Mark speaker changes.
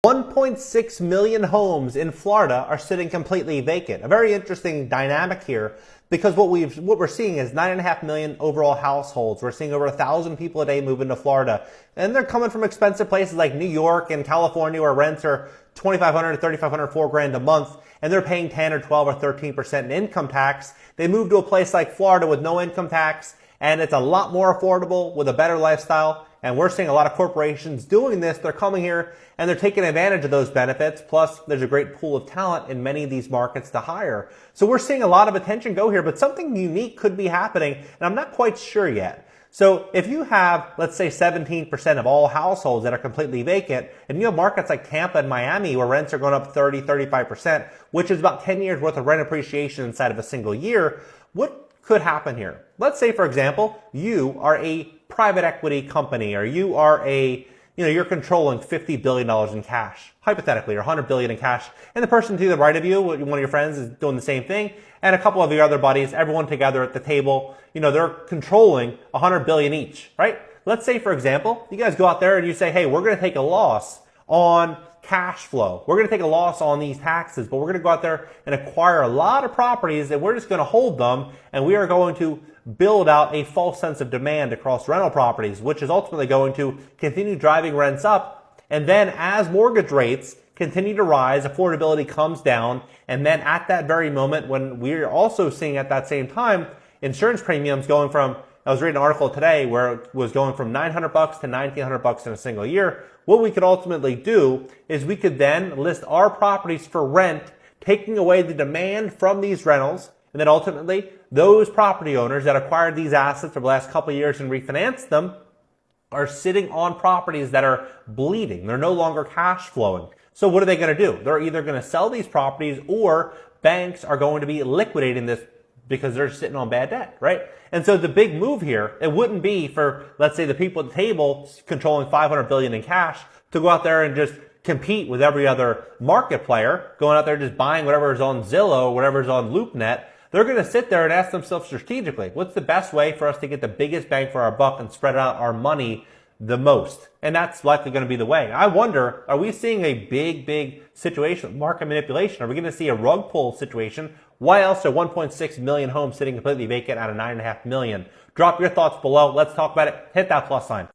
Speaker 1: 1.6 million homes in Florida are sitting completely vacant. A very interesting dynamic here because what we're seeing is 9.5 million overall households. We're seeing over 1,000 people a day move into Florida, and they're coming from expensive places like New York and California where rents are $2,500 to $3,500, $4,000 a month, and they're paying 10 or 12 or 13% in income tax. They move to a place like Florida with no income tax, and it's a lot more affordable with a better lifestyle. And we're seeing a lot of corporations doing this. They're coming here and they're taking advantage of those benefits. Plus, there's a great pool of talent in many of these markets to hire. So we're seeing a lot of attention go here, but something unique could be happening, and I'm not quite sure yet. So if you have, let's say, 17% of all households that are completely vacant, and you have markets like Tampa and Miami where rents are going up 30, 35%, which is about 10 years worth of rent appreciation inside of a single year, what could happen here? Let's say, for example, you are a private equity company, or you are you're controlling $50 billion in cash, hypothetically, or $100 billion in cash. And the person to the right of you, one of your friends, is doing the same thing. And a couple of your other buddies, everyone together at the table, they're controlling $100 billion each, right? Let's say, for example, you guys go out there and you say, hey, we're going to take a loss on cash flow. We're going to take a loss on these taxes, but we're going to go out there and acquire a lot of properties and we're just going to hold them, and we are going to build out a false sense of demand across rental properties, which is ultimately going to continue driving rents up. And then as mortgage rates continue to rise, affordability comes down. And then at that very moment, when we're also seeing at that same time, insurance premiums going from, I was reading an article today where it was going from $900 to $1,900 in a single year. What we could ultimately do is we could then list our properties for rent, taking away the demand from these rentals. And then ultimately, those property owners that acquired these assets over the last couple of years and refinanced them are sitting on properties that are bleeding. They're no longer cash flowing. So what are they going to do? They're either going to sell these properties, or banks are going to be liquidating this because they're sitting on bad debt, right? And so the big move here, it wouldn't be for, let's say, the people at the table controlling $500 billion in cash to go out there and just compete with every other market player, going out there just buying whatever is on Zillow or whatever is on LoopNet. They're going to sit there and ask themselves strategically, what's the best way for us to get the biggest bang for our buck and spread out our money the most? And that's likely going to be the way. I wonder, are we seeing a big situation of market manipulation? Are we going to see a rug pull situation? Why else are 1.6 million homes sitting completely vacant out of 9.5 million? Drop your thoughts below. Let's talk about it. Hit that plus sign.